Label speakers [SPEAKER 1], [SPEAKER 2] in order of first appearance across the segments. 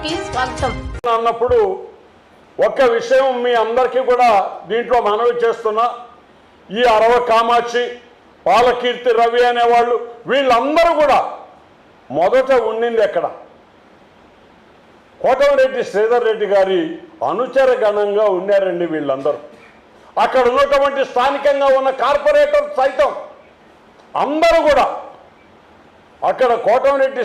[SPEAKER 1] కి స్వాగతం
[SPEAKER 2] అన్నప్పుడు ఒక విషయం మీ అందరికీ కూడా దీంట్లో మనవి చేస్తున్నా, ఈ అరవ కామాక్షి, పాలకీర్తి రవి అనేవాళ్ళు వీళ్ళందరూ కూడా మొదట ఉండింది ఎక్కడ? కోటమిరెడ్డి శ్రీధర్ రెడ్డి గారి అనుచర గణంగా ఉన్నారండి వీళ్ళందరూ. అక్కడ ఉన్నటువంటి స్థానికంగా ఉన్న కార్పొరేటర్ సైతం అందరూ కూడా అక్కడ కోటమిరెడ్డి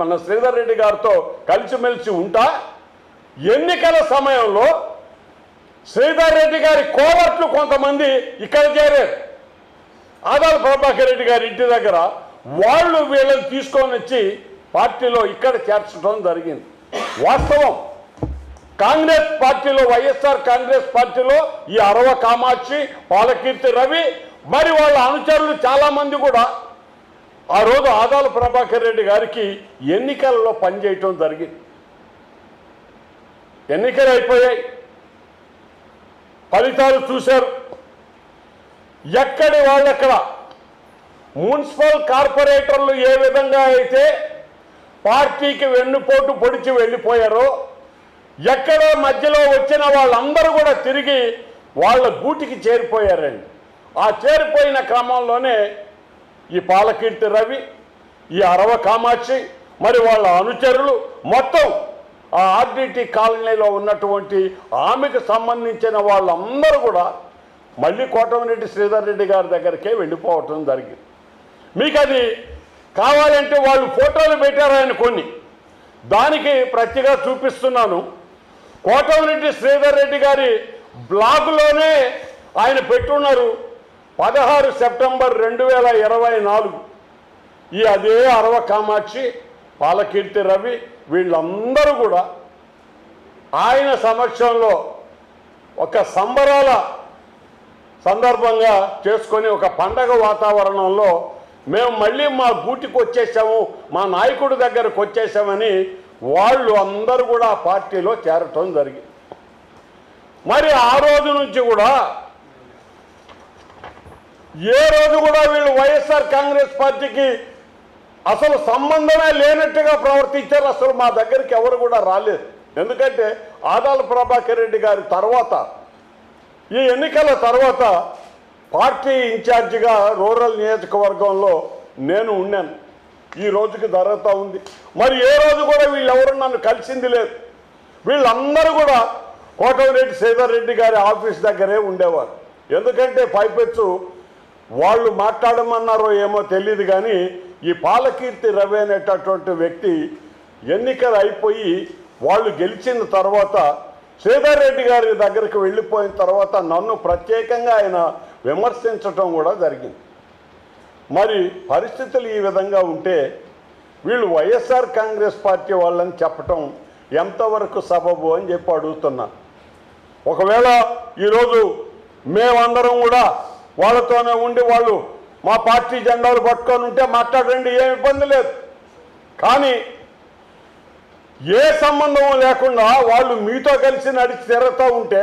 [SPEAKER 2] మన శ్రీధర్ రెడ్డి గారితో కలిసిమెలిసి ఉంటా ఎన్నికల సమయంలో శ్రీధర్ రెడ్డి గారి కోవర్ట్లు కొంతమంది ఇక్కడ చేరారు. ఆదాల ప్రభాకర్ రెడ్డి గారి ఇంటి దగ్గర వాళ్ళు వీళ్ళని తీసుకొని వచ్చి పార్టీలో ఇక్కడ చేర్చడం జరిగింది. వాస్తవం కాంగ్రెస్ పార్టీలో, వైఎస్ఆర్ కాంగ్రెస్ పార్టీలో ఈ అరవ కామాక్షి, పాలకీర్తి రవి మరి వాళ్ళ అనుచరులు చాలామంది కూడా ఆ రోజు ఆదాల ప్రభాకర్ రెడ్డి గారికి ఎన్నికలలో పనిచేయటం జరిగింది. ఎన్నికలు అయిపోయాయి, ఫలితాలు చూశారు. ఎక్కడి వాళ్ళెక్కడ మున్సిపల్ కార్పొరేటర్లు ఏ విధంగా అయితే పార్టీకి వెన్నుపోటు పొడిచి వెళ్ళిపోయారో, ఎక్కడో మధ్యలో వచ్చిన వాళ్ళందరూ కూడా తిరిగి వాళ్ళ గూటికి చేరిపోయారండి. ఆ చేరిపోయిన క్రమంలోనే ఈ పాలకీర్తి రవి, ఈ అరవ కామాక్షి మరి వాళ్ళ అనుచరులు మొత్తం ఆ ఆర్డిటి కాలనీలో ఉన్నటువంటి ఆమెకు సంబంధించిన వాళ్ళందరూ కూడా మళ్ళీ కోటమిరెడ్డి శ్రీధర్ రెడ్డి గారి దగ్గరికే వెళ్ళిపోవటం జరిగింది. మీకు అది కావాలంటే వాళ్ళు ఫోటోలు పెట్టారు ఆయన కొన్ని, దానికి ప్రతిగా చూపిస్తున్నాను. కోటమిరెడ్డి శ్రీధర్ రెడ్డి గారి బ్లాగులోనే ఆయన పెట్టున్నారు 16 సెప్టెంబర్ 2024. ఈ అదే అరవ కామాక్షి, పాలకీర్తి రవి వీళ్ళందరూ కూడా ఆయన సమక్షంలో ఒక సంబరాల సందర్భంగా చేసుకొని ఒక పండగ వాతావరణంలో మేము మళ్ళీ మా గూటికి వచ్చేసాము, మా నాయకుడి దగ్గరకు వచ్చేసామని వాళ్ళు అందరూ కూడా ఆ పార్టీలో చేరటం జరిగింది. మరి ఆ రోజు నుంచి కూడా ఏ రోజు కూడా వీళ్ళు వైఎస్ఆర్ కాంగ్రెస్ పార్టీకి అసలు సంబంధమే లేనట్టుగా ప్రవర్తించారు. అసలు మా దగ్గరికి ఎవరు కూడా రాలేదు. ఎందుకంటే ఆదాల ప్రభాకర్ రెడ్డి గారి తర్వాత ఈ ఎన్నికల తర్వాత పార్టీ ఇన్ఛార్జిగా రూరల్ నియోజకవర్గంలో నేను ఉన్నాను. ఈ రోజుకి జరుగుతూ ఉంది. మరి ఏ రోజు కూడా వీళ్ళెవరు నన్ను కలిసింది లేదు. వీళ్ళందరూ కూడా కోటమిరెడ్డి శ్రీధర్ రెడ్డి గారి ఆఫీస్ దగ్గరే ఉండేవారు. ఎందుకంటే పైపెచ్చు వాళ్ళు మాట్లాడమన్నారో ఏమో తెలియదు, కానీ ఈ పాలకీర్తి రవి అనేటటువంటి వ్యక్తి ఎన్నికలు అయిపోయి వాళ్ళు గెలిచిన తర్వాత శ్రీధర్ రెడ్డి గారి దగ్గరికి వెళ్ళిపోయిన తర్వాత నన్ను ప్రత్యేకంగా ఆయన విమర్శించటం కూడా జరిగింది. మరి పరిస్థితులు ఈ విధంగా ఉంటే వీళ్ళు వైఎస్ఆర్ కాంగ్రెస్ పార్టీ వాళ్ళని చెప్పటం ఎంతవరకు సబబు అని చెప్పి అడుగుతున్నా. ఒకవేళ ఈరోజు మేమందరం కూడా వాళ్ళతోనే ఉండి వాళ్ళు మా పార్టీ జెండాలు పట్టుకొని ఉంటే మాట్లాడండి, ఏం ఇబ్బంది లేదు. కానీ ఏ సంబంధం లేకుండా వాళ్ళు మీతో కలిసి నడిచి తిరుగుతూ ఉంటే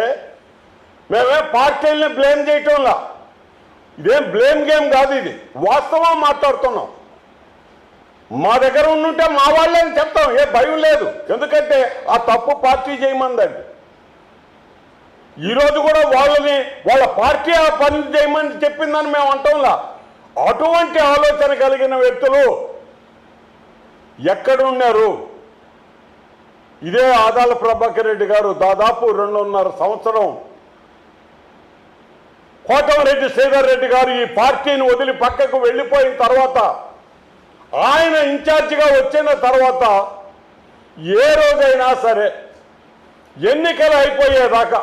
[SPEAKER 2] మేమే పార్టీలని బ్లేమ్ చేయటంలా. ఇదేం బ్లేమ్ గేమ్ కాదు, ఇది వాస్తవం మాట్లాడుతున్నాం. మా దగ్గర ఉండుంటే మా వాళ్ళే అని చెప్తాం, ఏ భయం లేదు. ఎందుకంటే ఆ తప్పు పార్టీ చేయమందండి. ఈరోజు కూడా వాళ్ళ పార్టీ ఆ పని చేయమని చెప్పిందని మేము అంటాంలా. అటువంటి ఆలోచన కలిగిన వ్యక్తులు ఎక్కడున్నారు? ఇదే ఆదాల ప్రభాకర్ రెడ్డి గారు దాదాపు 2.5 సంవత్సరం కోటమిరెడ్డి శ్రీధర్ రెడ్డి గారు ఈ పార్టీని వదిలి పక్కకు వెళ్ళిపోయిన తర్వాత ఆయన ఇన్ఛార్జిగా వచ్చిన తర్వాత ఏ రోజైనా సరే ఎన్నికలు అయిపోయేదాకా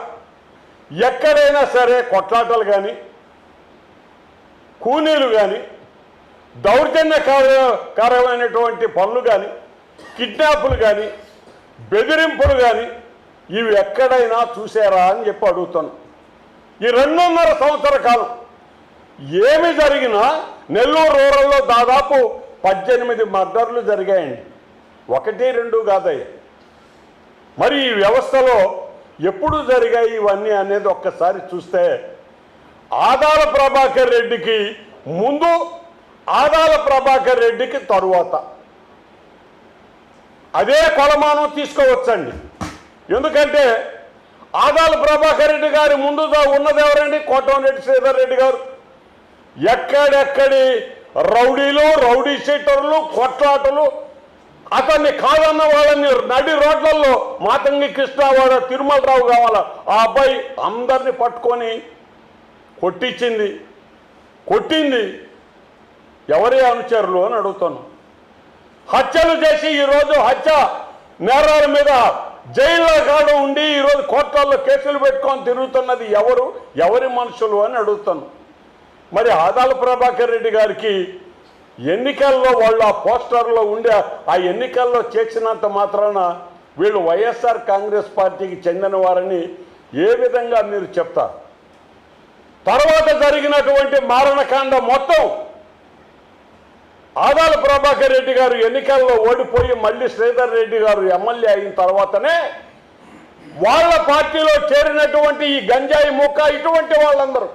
[SPEAKER 2] ఎక్కడైనా సరే కొట్లాటలు కానీ, కూనీలు కానీ, దౌర్జన్యకారమైనటువంటి పనులు కానీ, కిడ్నాపులు కానీ, బెదిరింపులు కానీ ఇవి ఎక్కడైనా చూసారా అని చెప్పి అడుగుతాను. ఈ 2.5 సంవత్సర కాలం ఏమి జరిగినా నెల్లూరు రూరల్లో దాదాపు 18 మర్డర్లు జరిగాయండి. 1, 2 కాదయ్యా. మరి ఈ వ్యవస్థలో ఎప్పుడు జరిగాయి ఇవన్నీ అనేది ఒక్కసారి చూస్తే ఆదాల ప్రభాకర్ రెడ్డికి ముందు, ఆదాల ప్రభాకర్ రెడ్డికి తరువాత అదే కొలమానం తీసుకోవచ్చండి. ఎందుకంటే ఆదాల ప్రభాకర్ రెడ్డి గారి ముందు ఉన్నది ఎవరండి? కోటంరెడ్డి శ్రీధర్ రెడ్డి గారు. ఎక్కడెక్కడి రౌడీలు, రౌడీ షీటర్లు, కొట్లాటలు, అతన్ని కాదన్న వాళ్ళని నడి రోడ్లలో మాతంగి కృష్ణవాడ, తిరుమలరావు కావాల ఆ అబ్బాయి అందరినీ పట్టుకొని కొట్టింది ఎవరి అనుచరులు అని అడుగుతాను. హత్యలు చేసి ఈరోజు హత్య నేరాల మీద జైల్లో కాడ ఉండి ఈరోజు కోర్టుల్లో కేసులు పెట్టుకొని తిరుగుతున్నది ఎవరి మనుషులు అని అడుగుతాను. మరి ఆదాల ప్రభాకర్ రెడ్డి గారికి ఎన్నికల్లో వాళ్ళు ఆ పోస్టర్లో ఉండే ఆ ఎన్నికల్లో చేసినంత మాత్రాన వీళ్ళు వైఎస్ఆర్ కాంగ్రెస్ పార్టీకి చెందిన వారని ఏ విధంగా మీరు చెప్తారు? తర్వాత జరిగినటువంటి మారణకాండ మొత్తం ఆదాల ప్రభాకర్ రెడ్డి గారు ఎన్నికల్లో ఓడిపోయి మళ్ళీ శ్రీధర్ రెడ్డి గారు ఎమ్మెల్యే అయిన తర్వాతనే వాళ్ళ పార్టీలో చేరినటువంటి ఈ గంజాయి ముక్క ఇటువంటి వాళ్ళందరూ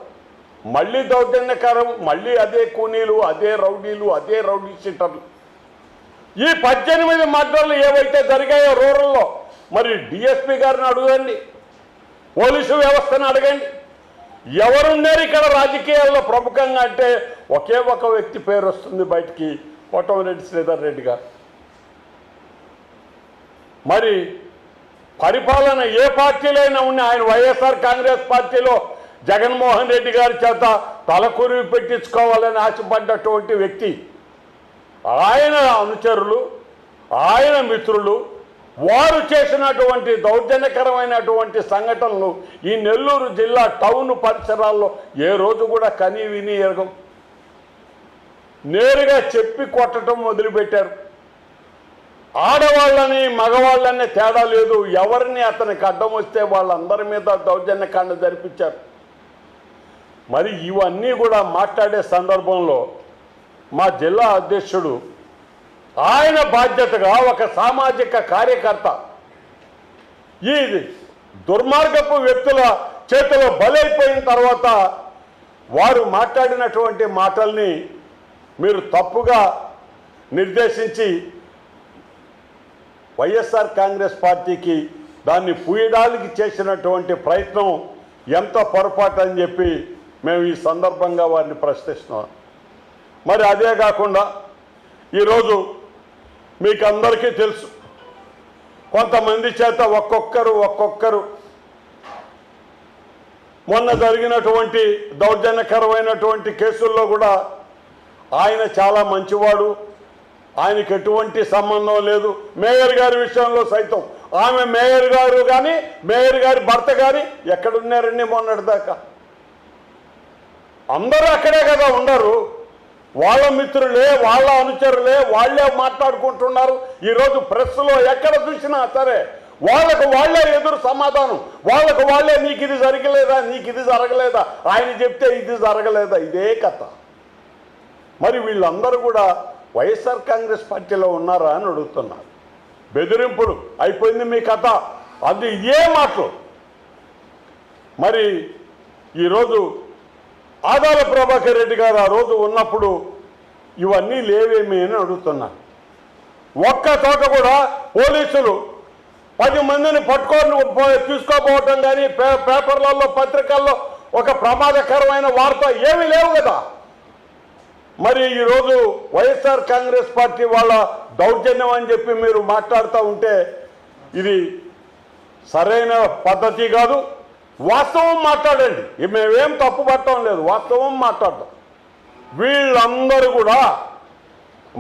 [SPEAKER 2] మళ్ళీ దౌర్జన్యకరం, మళ్ళీ అదే కూనీలు, అదే రౌడీలు, అదే రౌడీ షీటర్లు. ఈ 18 మర్డర్లు ఏవైతే జరిగాయో రూరల్లో, మరి డిఎస్పీ గారిని అడగండి, పోలీసు వ్యవస్థను అడగండి, ఎవరున్నారు ఇక్కడ రాజకీయాల్లో ప్రముఖంగా అంటే ఒకే ఒక వ్యక్తి పేరు వస్తుంది బయటికి, కోటంరెడ్డి శ్రీధర్ రెడ్డి గారు. మరి పరిపాలన ఏ పార్టీలైనా ఉన్నా ఆయన వైఎస్ఆర్ కాంగ్రెస్ పార్టీలో జగన్మోహన్ రెడ్డి గారి చేత తలకొరివి పెట్టించుకోవాలని ఆశపడ్డటువంటి వ్యక్తి. ఆయన అనుచరులు, ఆయన మిత్రులు వారు చేసినటువంటి దౌర్జన్యకరమైనటువంటి సంఘటనలు ఈ నెల్లూరు జిల్లా టౌన్ పరిసరాల్లో ఏ రోజు కూడా కని విని ఎరగం. నేరుగా చెప్పి కొట్టడం మొదలుపెట్టారు. ఆడవాళ్ళని మగవాళ్ళని తేడా లేదు, ఎవరిని అతనికి అడ్డం వస్తే వాళ్ళందరి మీద దౌర్జన్యకాండ జరిపించారు. మరి ఇవన్నీ కూడా మాట్లాడే సందర్భంలో మా జిల్లా అధ్యక్షుడు ఆయన బాధ్యతగా ఒక సామాజిక కార్యకర్త ఈ దుర్మార్గపు వ్యక్తుల చేతిలో బలైపోయిన తర్వాత వారు మాట్లాడినటువంటి మాటల్ని మీరు తప్పుగా నిర్దేశించి వైఎస్ఆర్ కాంగ్రెస్ పార్టీకి దాన్ని పూయడానికి చేసినటువంటి ప్రయత్నం ఎంత పొరపాటు అని చెప్పి మేము ఈ సందర్భంగా వారిని ప్రశ్నిస్తున్నాం. మరి అదే కాకుండా ఈరోజు మీకు అందరికీ తెలుసు, కొంతమంది చేత ఒక్కొక్కరు మొన్న జరిగినటువంటి దౌర్జన్యకరమైనటువంటి కేసుల్లో కూడా ఆయన చాలా మంచివాడు, ఆయనకి ఎటువంటి సంబంధం లేదు. మేయర్ గారి విషయంలో సైతం ఆమె మేయర్ గారు కానీ మేయర్ గారి భర్త కానీ ఎక్కడున్నారండి మొన్నటిదాకా? అందరూ అక్కడే కదా ఉండరు. వాళ్ళ మిత్రులే, వాళ్ళ అనుచరులే, వాళ్ళే మాట్లాడుకుంటున్నారు. ఈరోజు ప్రెస్లో ఎక్కడ చూసినా సరే వాళ్ళకు వాళ్ళే ఎదురు సమాధానం, వాళ్ళకు వాళ్ళే నీకు ఇది జరగలేదా, నీకు ఇది జరగలేదా, ఆయన చెప్తే ఇది జరగలేదా, ఇదే కథ. మరి వీళ్ళందరూ కూడా వైఎస్ఆర్ కాంగ్రెస్ పార్టీలో ఉన్నారా అని అడుగుతున్నారు. బెదిరింపులు అయిపోయింది మీ కథ, అది ఇదే మాటలు. మరి ఈరోజు ఆదాల ప్రభాకర్ రెడ్డి గారు ఆ రోజు ఉన్నప్పుడు ఇవన్నీ లేవేమి అని అడుగుతున్నారు. ఒక్క చోట కూడా పోలీసులు 10 మందిని పట్టుకొని తీసుకోపోవటం కానీ పేపర్లలో పత్రికల్లో ఒక ప్రమాదకరమైన వార్త ఏమీ లేవు కదా. మరి ఈరోజు వైఎస్ఆర్ కాంగ్రెస్ పార్టీ వాళ్ళ దౌర్జన్యం అని చెప్పి మీరు మాట్లాడుతూ ఉంటే ఇది సరైన పద్ధతి కాదు. వాస్తవం మాట్లాడండి, మేమేం తప్పు పట్టడం లేదు, వాస్తవం మాట్లాడతాం. వీళ్ళందరూ కూడా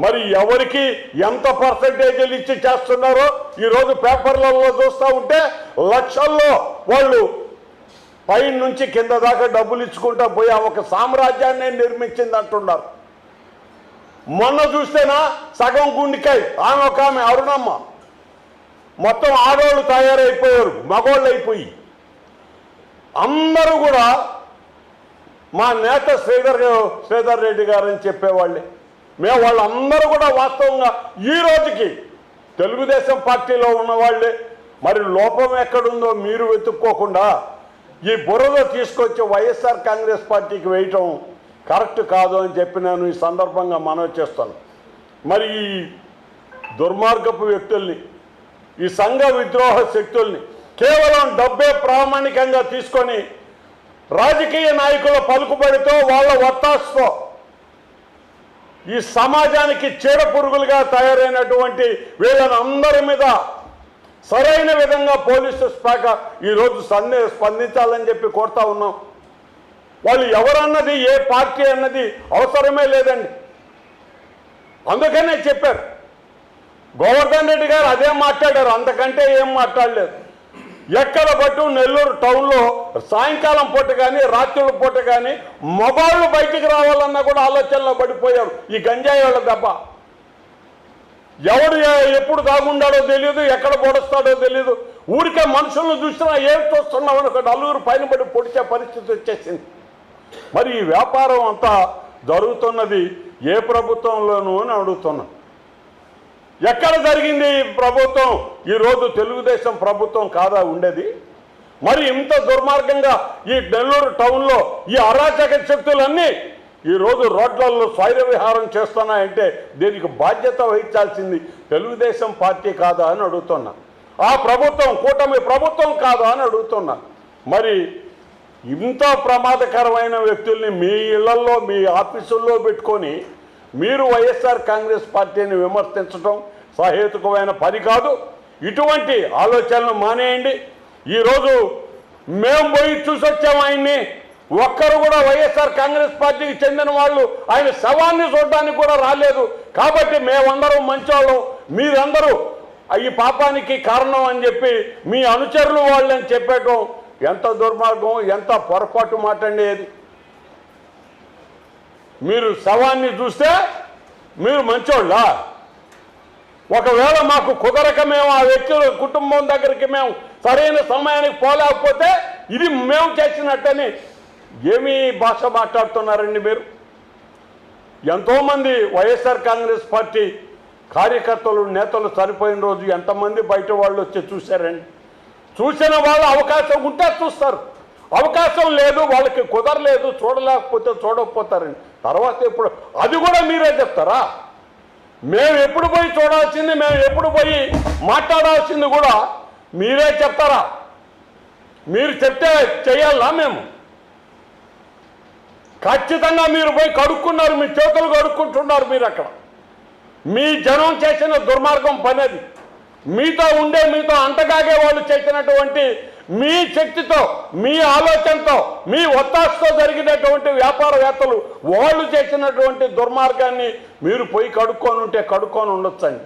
[SPEAKER 2] మరి ఎవరికి ఎంత పర్సంటేజీలు ఇచ్చి చేస్తున్నారో ఈరోజు పేపర్లలో చూస్తూ ఉంటే లక్షల్లో వాళ్ళు పై నుంచి కింద దాకా డబ్బులు ఇచ్చుకుంటా పోయి ఒక సామ్రాజ్యాన్ని నిర్మించింది అంటున్నారు. మొన్న చూస్తేనా సగం గుండెకాయ ఆమె అరుణమ్మ మొత్తం ఆడవాళ్ళు తయారైపోయారు, మగవాళ్ళు అయిపోయి. అందరూ కూడా మా నేత శ్రీధర్ రెడ్డి గారని చెప్పేవాళ్ళే. మేము వాళ్ళందరూ కూడా వాస్తవంగా ఈ రోజుకి తెలుగుదేశం పార్టీలో ఉన్నవాళ్ళే. మరి లోపం ఎక్కడుందో మీరు వెతుక్కోకుండా ఈ బురద తీసుకొచ్చి వైఎస్ఆర్ కాంగ్రెస్ పార్టీకి వేయటం కరెక్ట్ కాదు అని చెప్పి నేను ఈ సందర్భంగా మనవి చేస్తాను. మరి ఈ దుర్మార్గపు వ్యక్తుల్ని, ఈ సంఘ విద్రోహ శక్తుల్ని కేవలం డబ్బే ప్రామాణికంగా తీసుకొని రాజకీయ నాయకుల పలుకుబడితో వాళ్ళ వత్తాసుతో ఈ సమాజానికి చీడ పురుగులుగా తయారైనటువంటి వీళ్ళని అందరి మీద సరైన విధంగా పోలీసు శాఖ ఈరోజు స్పందించాలని చెప్పి కోరుతా ఉన్నాం. వాళ్ళు ఎవరన్నది, ఏ పార్టీ అన్నది అవసరమే లేదండి. అందుకనే చెప్పారు. గోవర్ధన్ రెడ్డి గారు అదే మాట్లాడారు, అంతకంటే ఏం మాట్లాడలేదు. ఎక్కడ బట్టు నెల్లూరు టౌన్లో సాయంకాలం పూట కానీ రాత్రుల పూట కానీ మొబైల్ బయటికి రావాలన్నా కూడా ఆలోచనలో పడిపోయారు ఈ గంజాయి వాళ్ళ దెబ్బ. ఎవడు ఎప్పుడు దాగుండాడో తెలియదు, ఎక్కడ పొడుస్తాడో తెలియదు. ఊరికే మనుషులను చూసినా ఏం చూస్తున్నామని ఒక నలుగురు పైన పడి పొడిచే పరిస్థితి వచ్చేసింది. మరి ఈ వ్యాపారం అంతా జరుగుతున్నది ఏ ప్రభుత్వంలోనూ అని అడుగుతున్నా. ఎక్కడ జరిగింది ఈ ప్రభుత్వం? ఈరోజు తెలుగుదేశం ప్రభుత్వం కాదా ఉండేది? మరి ఇంత దుర్మార్గంగా ఈ నెల్లూరు టౌన్లో ఈ అరాచక శక్తులన్నీ ఈరోజు రోడ్లలో స్వైర విహారం చేస్తున్నాయంటే దీనికి బాధ్యత వహించాల్సింది తెలుగుదేశం పార్టీ కాదా అని అడుగుతున్నా. ఆ ప్రభుత్వం, కూటమి ప్రభుత్వం కాదా అని అడుగుతున్నా. మరి ఇంత ప్రమాదకరమైన వ్యక్తుల్ని మీ ఇళ్లలో, మీ ఆఫీసుల్లో పెట్టుకొని మీరు వైఎస్ఆర్ కాంగ్రెస్ పార్టీని విమర్శించడం సహేతుకమైన పని కాదు. ఇటువంటి ఆలోచనలు మానేయండి. ఈరోజు మేము పోయి చూసొచ్చాము ఆయన్ని. ఒక్కరు కూడా వైఎస్ఆర్ కాంగ్రెస్ పార్టీకి చెందిన వాళ్ళు ఆయన శవాన్ని చూడడానికి కూడా రాలేదు. కాబట్టి మేమందరం మంచోళ్ళం, మీరందరూ ఈ పాపానికి కారణం అని చెప్పి మీ అనుచరులు వాళ్ళని చెప్పేయటం ఎంత దుర్మార్గం, ఎంత పొరపాటు మాట అండి అది. మీరు శవాన్ని చూస్తే మీరు మంచోళ్ళా? ఒకవేళ మాకు కుదరక మేము ఆ వ్యక్తుల కుటుంబం దగ్గరికి మేము సరైన సమయానికి పోలేకపోతే ఇది మేము చేసినట్టని ఏమీ భాష మాట్లాడుతున్నారండి మీరు? ఎంతోమంది వైఎస్ఆర్ కాంగ్రెస్ పార్టీ కార్యకర్తలు, నేతలు చనిపోయిన రోజు ఎంతమంది బయట వాళ్ళు వచ్చి చూశారండి? చూసిన వాళ్ళు అవకాశం ఉంటే చూస్తారు, అవకాశం లేదు, వాళ్ళకి కుదరలేదు, చూడలేకపోతే చూడకపోతారండి. తర్వాత ఎప్పుడు అది కూడా మీరే చెప్తారా? మేము ఎప్పుడు పోయి చూడాల్సింది, మేము ఎప్పుడు పోయి మాట్లాడాల్సింది కూడా మీరే చెప్తారా? మీరు చెప్తే చేయాలా? మేము ఖచ్చితంగా మీరు పోయి కడుక్కున్నారు, మీ చేతులు కడుక్కుంటున్నారు మీరు అక్కడ. మీ జనం చేసిన దుర్మార్గం పని అది. మీతో ఉండే, మీతో అంటగాగే వాళ్ళు చేసినటువంటి మీ శక్తితో, మీ ఆలోచనతో, మీ ఒత్తాసుతో జరిగినటువంటి వ్యాపారవేత్తలు వాళ్ళు చేసినటువంటి దుర్మార్గాన్ని మీరు పోయి కడుక్కొని ఉంటే కడుక్కొని ఉండొచ్చండి.